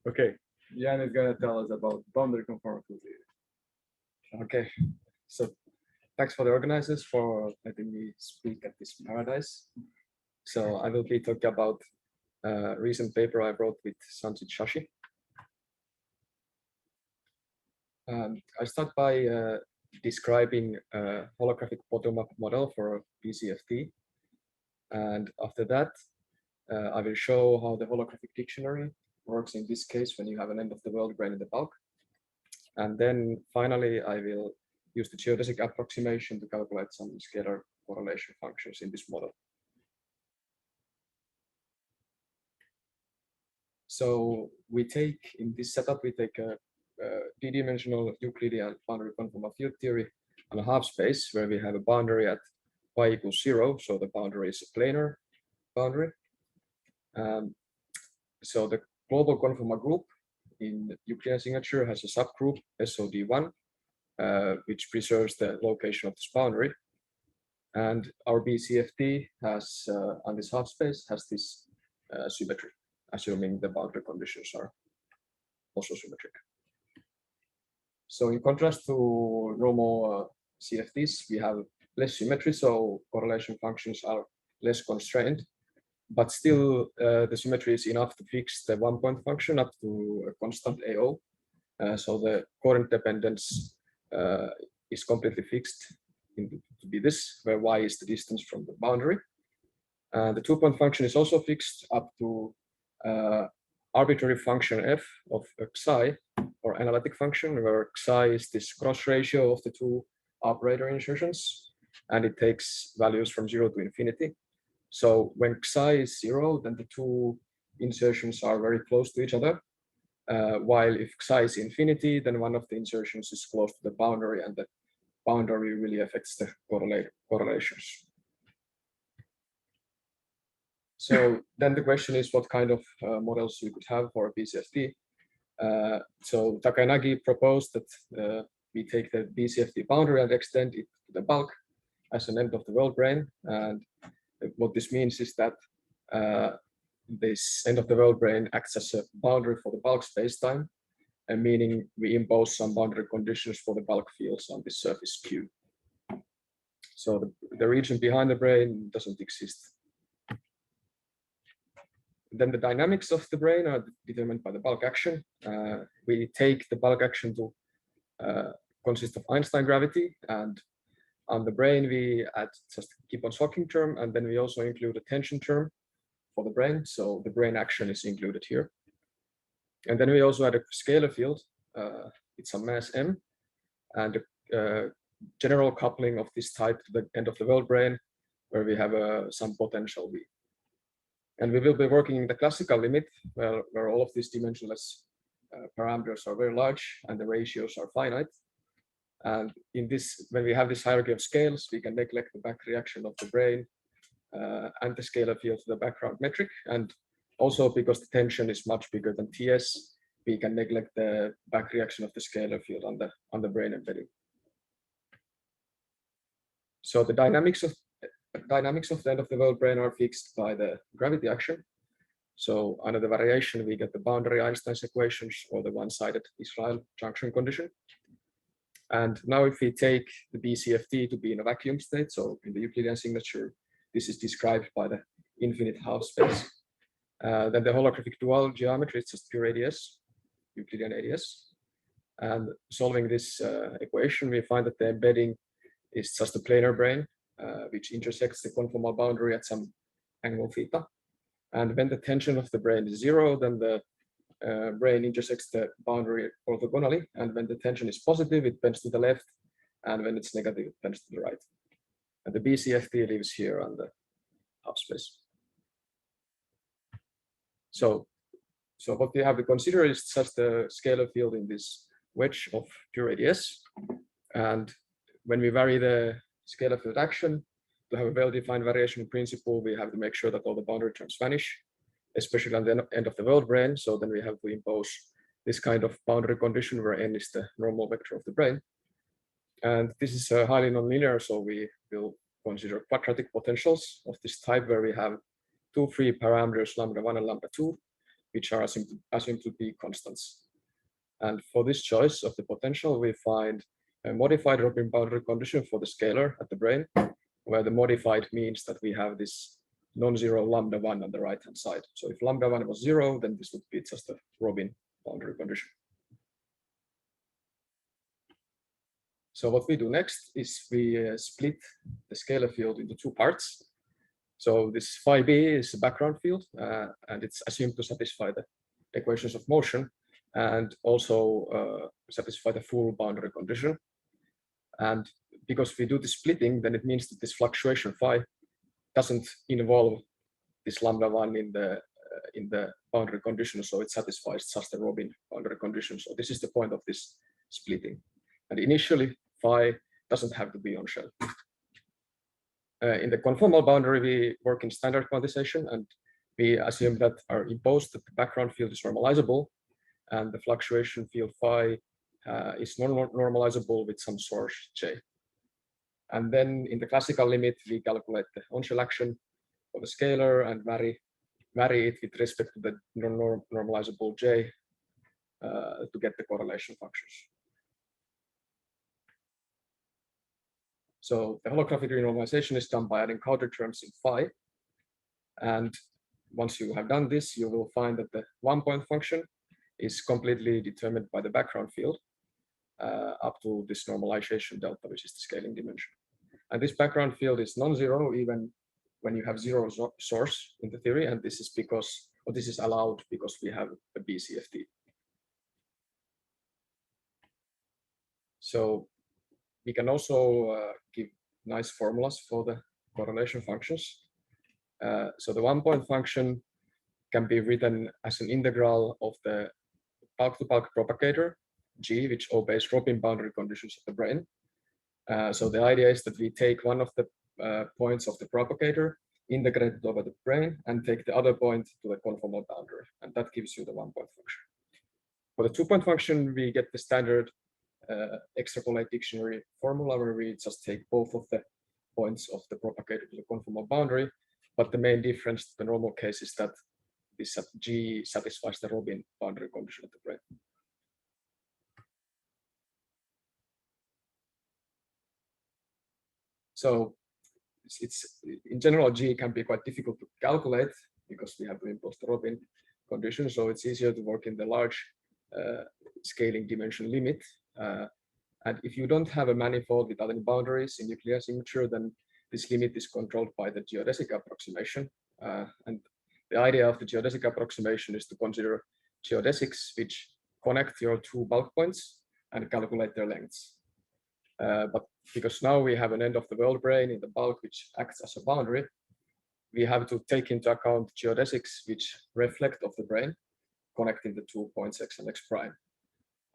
Okay, Jani is gonna tell us about boundary conformity. Okay, so thanks for the organizers for letting me speak at this paradise. So I will be talking about a recent paper I wrote with Sanjit Shashi. I start by describing a holographic bottom-up model for BCFT. And after that, I will show how the holographic dictionary works in this case when you have an end-of-the-world brain in the bulk. And then finally, I will use the geodesic approximation to calculate some scalar correlation functions in this model. So in this setup, we take a d-dimensional Euclidean boundary conformal field theory on a half space where we have a boundary at y equals 0. So the boundary is a planar boundary. So the global conformal group in Euclidean signature has a subgroup SOD1, which preserves the location of this boundary. And our BCFT has, on this half space, has this symmetry, assuming the boundary conditions are also symmetric. So in contrast to normal CFTs, we have less symmetry, so correlation functions are less constrained, but still the symmetry is enough to fix the one-point function up to a constant AO. So the current dependence is completely fixed to be this, where y is the distance from the boundary. The two-point function is also fixed up to arbitrary function f of xi, or analytic function, where xi is this cross ratio of the two operator insertions, and it takes values from 0 to infinity. So when xi is 0, then the two insertions are very close to each other, while if xi is infinity, then one of the insertions is close to the boundary, and the boundary really affects the correlations. So then the question is what kind of models you could have for a BCFT. So Takayanagi proposed that we take the BCFT boundary and extend it to the bulk as an end-of-the-world brain. And what this means is that this end-of-the-world brain acts as a boundary for the bulk spacetime, and meaning we impose some boundary conditions for the bulk fields on this surface Q. So the region behind the brain doesn't exist. Then the dynamics of the brain are determined by the bulk action. We take the bulk action to consist of Einstein gravity, and on the brain we add just keep-on-shocking term, and then we also include a tension term for the brain. So the brain action is included here. And then we also add a scalar field. It's a mass m, and a general coupling of this type to the end-of-the-world brain, where we have some potential v. And we will be working in the classical limit, where all of these dimensionless parameters are very large and the ratios are finite. And in this, when we have this hierarchy of scales, we can neglect the back reaction of the brain and the scalar field to the background metric. And also because the tension is much bigger than TS, we can neglect the back reaction of the scalar field on the brain embedding. So the dynamics of the end-of-the-world brain are fixed by the gravity action. So under the variation, we get the boundary Einstein's equations or the one-sided Israel junction condition. And now if we take the BCFT to be in a vacuum state, so in the Euclidean signature, this is described by the infinite half space. Then the holographic dual geometry is just pure ADS, Euclidean ADS. And solving this equation, we find that the embedding is just a planar brain, which intersects the conformal boundary at some angle theta. And when the tension of the brain is 0, then the brain intersects the boundary orthogonally. And when the tension is positive, it bends to the left. And when it's negative, it bends to the right. And the BCFT lives here on the half space. So what we have to consider is just the scalar field in this wedge of pure ADS. And when we vary the scalar field action to have a well-defined variation principle, we have to make sure that all the boundary terms vanish, especially on the end of the world brain. So then we have to impose this kind of boundary condition where n is the normal vector of the brain. And this is highly nonlinear, so we will consider quadratic potentials of this type where we have two free parameters, lambda 1 and lambda 2. which are assumed to be constants. And for this choice of the potential, we find a modified Robin boundary condition for the scalar at the brane, where the modified means that we have this non-zero lambda 1 on the right-hand side. So if lambda 1 was 0, then this would be just a Robin boundary condition. So what we do next is we split the scalar field into two parts. So this phi b is a background field, and it's assumed to satisfy the equations of motion and also satisfy the full boundary condition. And because we do the splitting, then it means that this fluctuation phi doesn't involve this lambda 1 in the boundary condition, so it satisfies just the Robin boundary condition. So this is the point of this splitting. And initially, phi doesn't have to be on shell. In the conformal boundary, we work in standard quantization, and we assume that are imposed that the background field is normalizable, and the fluctuation field phi is normalizable with some source j. And then in the classical limit, we calculate the on-shell action for the scalar and vary it with respect to the normalizable j to get the correlation functions. So the holographic renormalization is done by adding counter terms in phi. And once you have done this, you will find that the 1-point function is completely determined by the background field up to this normalization delta, which is the scaling dimension. And this background field is non-zero even when you have zero source in the theory. And this is because, or this is allowed because we have a BCFT. So we can also give nice formulas for the correlation functions. So the 1-point function can be written as an integral of the bulk-to-bulk propagator, G, which obeys Robin boundary conditions of the brane. So the idea is that we take one of the points of the propagator, integrate it over the brane, and take the other point to the conformal boundary, and that gives you the 1-point function. For the 2-point function, we get the standard extrapolate dictionary formula where we just take both of the points of the propagator to the conformal boundary, but the main difference to the normal case is that this G satisfies the Robin boundary condition of the brane. So it's in general, G can be quite difficult to calculate because we have to impose the Robin condition. So it's easier to work in the large scaling dimension limit. And if you don't have a manifold with other boundaries in nuclear signature, then this limit is controlled by the geodesic approximation. And the idea of the geodesic approximation is to consider geodesics which connect your two bulk points and calculate their lengths. But because now we have an end of the world brane in the bulk which acts as a boundary, we have to take into account geodesics which reflect off the brane, connecting the 2 points x and x prime.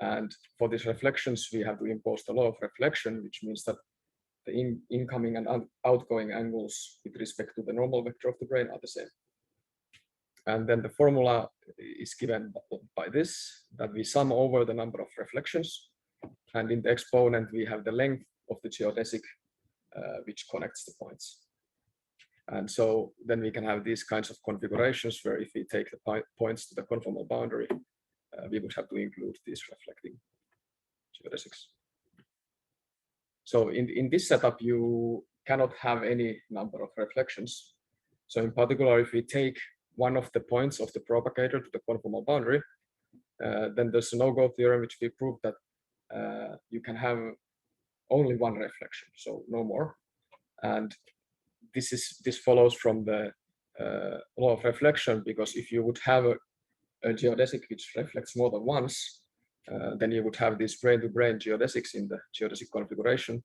And for these reflections, we have to impose the law of reflection, which means that the incoming and outgoing angles with respect to the normal vector of the brane are the same. And then the formula is given by this, that we sum over the number of reflections. And in the exponent, we have the length of the geodesic, which connects the points. And so then we can have these kinds of configurations where if we take the points to the conformal boundary, we would have to include these reflecting geodesics. So in this setup, you cannot have any number of reflections. So in particular, if we take one of the points of the propagator to the conformal boundary, then there's a no-go theorem which we prove that you can have only one reflection, so no more. And this follows from the law of reflection, because if you would have a geodesic which reflects more than once, then you would have this brane-to-brane geodesics in the geodesic configuration,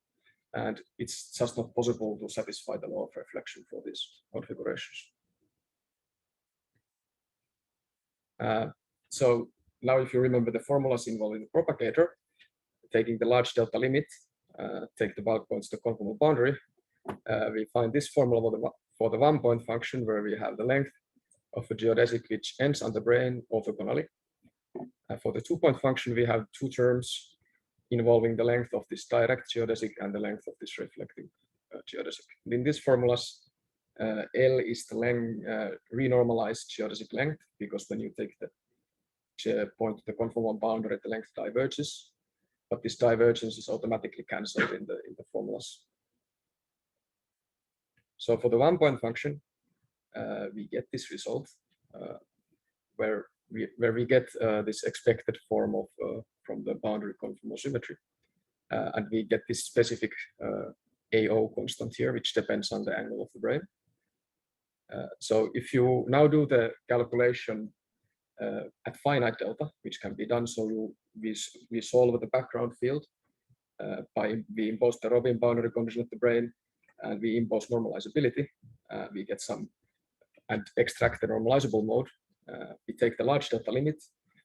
and it's just not possible to satisfy the law of reflection for these configurations. So now if you remember the formulas involving the propagator, taking the large delta limit, take the bulk points to the conformal boundary, we find this formula for the 1-point function where we have the length of a geodesic which ends on the brane orthogonally. For the 2-point function, we have two terms involving the length of this direct geodesic and the length of this reflecting geodesic. And in these formulas, L is the length, renormalized geodesic length, because when you take the point to the conformal boundary, the length diverges, but this divergence is automatically cancelled in the formulas. So for the 1-point function, we get this result where we get this expected form of from the boundary conformal symmetry, and we get this specific AO constant here, which depends on the angle of the brane. So if you now do the calculation at finite delta, which can be done, so we solve the background field we impose the Robin boundary condition at the brane, and we impose normalizability. We get some and extract the normalizable mode. We take the large delta limit.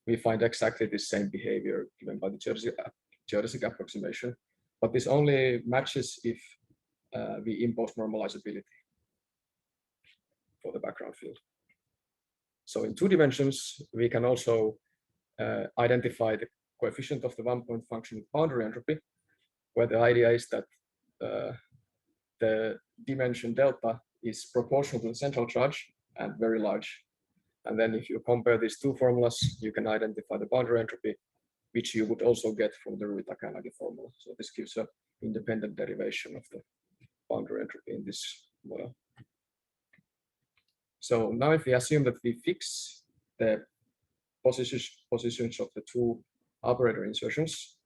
We find exactly the same behavior given by the geodesic approximation, but this only matches if we impose normalizability for the background field. So in 2 dimensions, we can also identify the coefficient of the 1-point function with boundary entropy, where the idea is that the dimension delta is proportional to the central charge and very large. And then if you compare these 2 formulas, you can identify the boundary entropy, which you would also get from the Verità formula. So this gives an independent derivation of the boundary entropy in this model. So now if we assume that we fix the positions of the 2 operator insertions,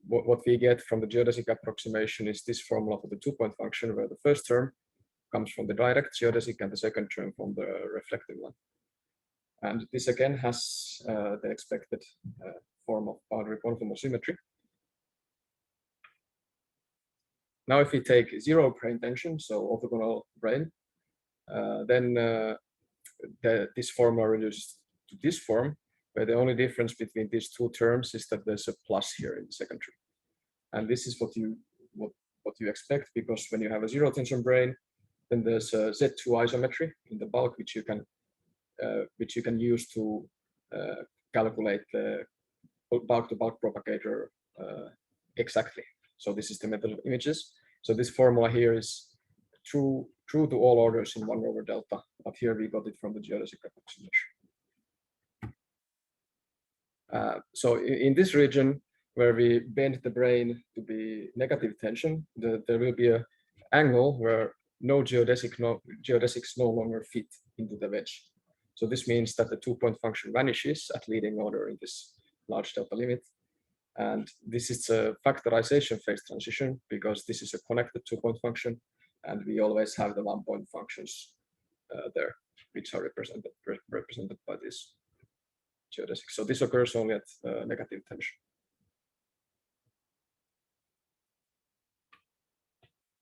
what we get from the geodesic approximation is this formula for the 2-point function, where the first term comes from the direct geodesic and the second term from the reflective one. And this again has the expected form of boundary conformal symmetry. Now if we take 0 brane tension, so orthogonal brane, then this formula reduces to this form, where the only difference between these 2 terms is that there's a plus here in the second term. And this is what you expect, because when you have a 0 tension brane, then there's a Z2 isometry in the bulk, which you can use to calculate the bulk-to-bulk propagator exactly. So this is the method of images. So this formula here is true to all orders in 1/delta, but here we got it from the geodesic approximation. So in this region where we bend the brane to be negative tension, there will be an angle where geodesics no longer fit into the wedge. So this means that the 2-point function vanishes at leading order in this large delta limit. And this is a factorization phase transition, because this is a connected 2-point function, and we always have the 1-point functions there, which are represented by this geodesic. So this occurs only at negative tension.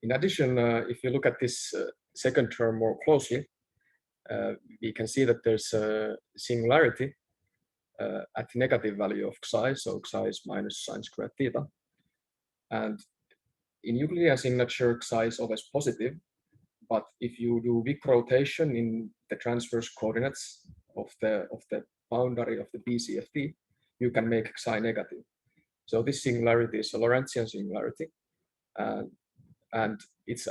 In addition, if you look at this second term more closely, we can see that there's a singularity at negative value of psi, so psi is minus sine squared theta. And in Euclidean signature, psi is always positive, but if you do weak rotation in the transverse coordinates of the boundary of the BCFT, you can make psi negative. So this singularity is a Laurentian singularity, and it's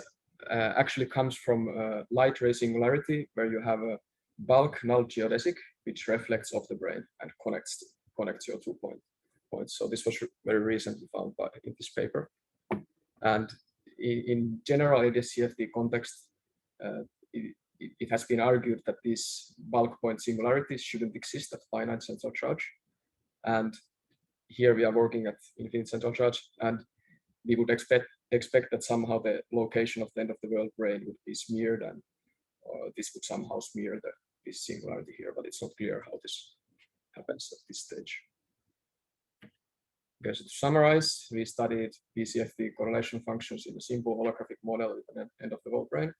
actually comes from light ray singularity, where you have a bulk null geodesic which reflects off the brane and connects your 2 points. So this was very recently found in this paper. And in general ADS-CFT context, it has been argued that these bulk point singularities shouldn't exist at finite central charge. And here we are working at infinite central charge, and we would expect that somehow the location of the end of the world brane would be smeared, and this would somehow smear this singularity here, but it's not clear how this happens at this stage. Okay, so to summarize, we studied BCFT correlation functions in a simple holographic model with an end of the world brane.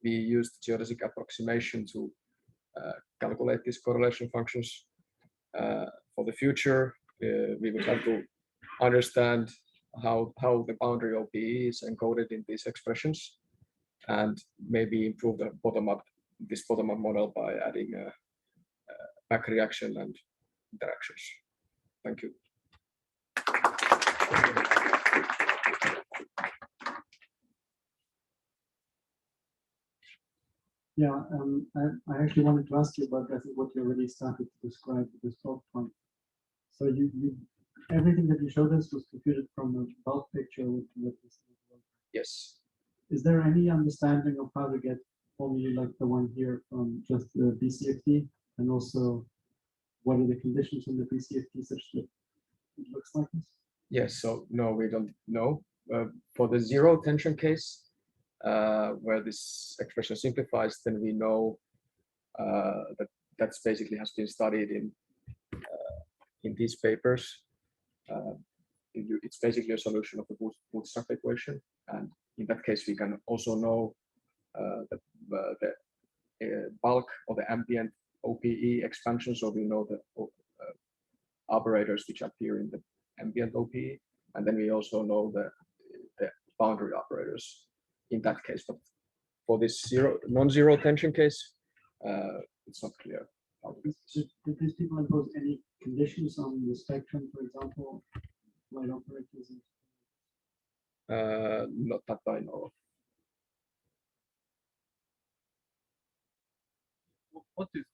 We used geodesic approximation to calculate these correlation functions. For the future, we would have to understand how the boundary OPE is encoded in these expressions, and maybe improve the this bottom-up model by adding back reaction and interactions. Thank you. Yeah, I actually wanted to ask you about, I think, what you already started to describe with this bulk point. So everything that you showed us was computed from a bulk picture with this. Yes. Is there any understanding of how to get formulae like the one here from just the BCFT, and also what are the conditions in the BCFT such that it looks like this? Yes. So no, we don't know. For the zero tension case, where this expression simplifies, then we know that that's basically has been studied in these papers. It's basically a solution of the bootstrap equation, and in that case, we can also know the bulk or the ambient OPE expansion. So we know the operators which appear in the ambient OPE, and then we also know the boundary operators in that case. But for this non-zero tension case, it's not clear. Did these people impose any conditions on the spectrum, for example, light operators? Not that I know of. What is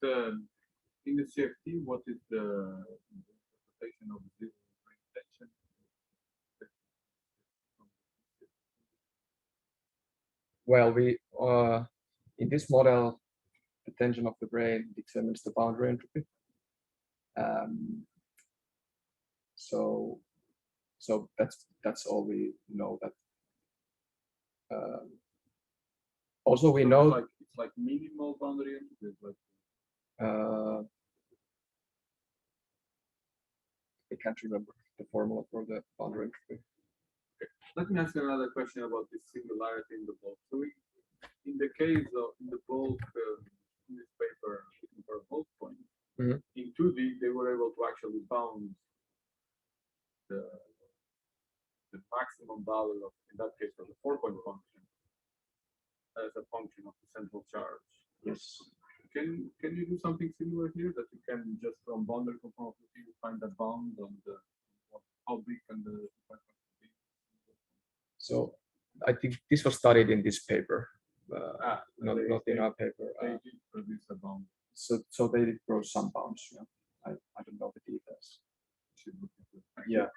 in the CFT, what is the interpretation of the tension? Well, we in this model, the tension of the brain determines the boundary entropy. So that's all we know. That also we know it's like minimal boundary entropy. Like I can't remember the formula for the boundary entropy. okay. Let me ask you another question about this singularity in the bulk. So in the case of the bulk in this paper for a bulk point, in 2D they were able to actually bound the maximum value of, in that case, of the 4-point function as a function of the central charge. Yes. Can you do something similar here, that you can just from boundary conformity find the bound on the how big can the be? So I think this was studied in this paper, not in our paper. They did produce a bound. So they did grow some bounds. Yeah. I don't know the details. Yeah.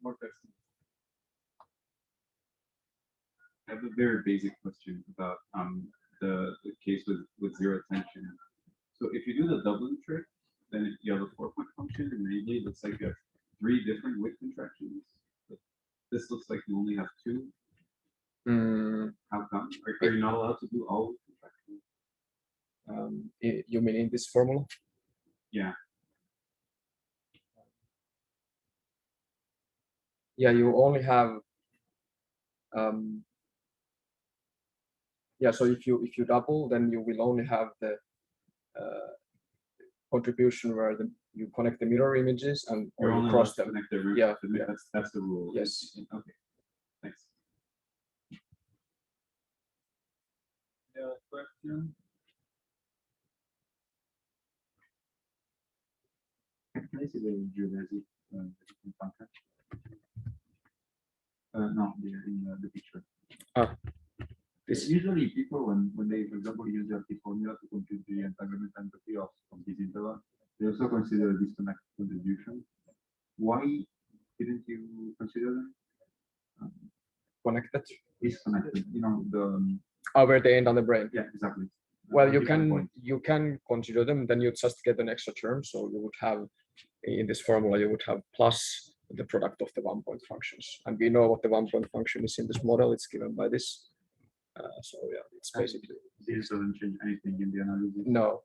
More questions. I have a very basic question about the case with zero tension. So if you do the Dublin trick, then you have a 4-point function, and maybe it looks like you have 3 different width contractions. But this looks like you only have 2. How come? Are you not allowed to do all width contractions? You mean in this formula? Yeah. Yeah, you only have. Yeah, so if you double, then you will only have the contribution where you connect the mirror images and or you cross them. Yeah, that's the rule. Yes. Okay. Thanks. Yeah, question. Can I see the geodesic function? No, in the picture. Usually people, when they, for example, use the formula to compute the entanglement entropy of this interval, they also consider a disconnect contribution. Why didn't you consider them? Connected? Disconnected, you know, the where they end on the brain. Yeah, exactly. Well, you can consider them, then you just get an extra term. So you would have in this formula, you would have plus the product of the 1-point functions, and we know what the 1-point function is in this model. It's given by this. So yeah, it's basically. This doesn't change anything in the analysis. No.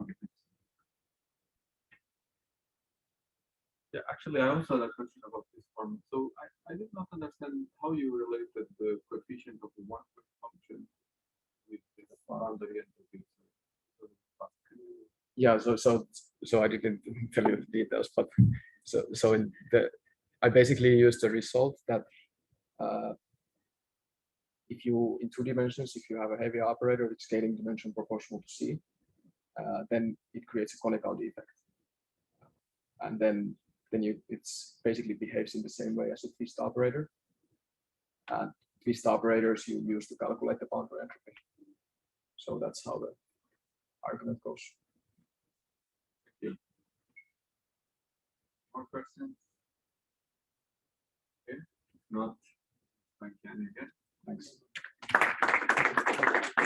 Okay. Yeah, actually, I also had a question about this form. So I did not understand how you related the coefficient of the 1-point function with the boundary entropy. Yeah, so I didn't tell you the details, but so in I basically used the result that if you in 2 dimensions, if you have a heavy operator with scaling dimension proportional to c, then it creates a conical defect, and then it's basically behaves in the same way as a twist operator. And twist operators you use to calculate the boundary entropy. So that's how the argument goes. More questions? Okay. If not, thank you again. Thanks.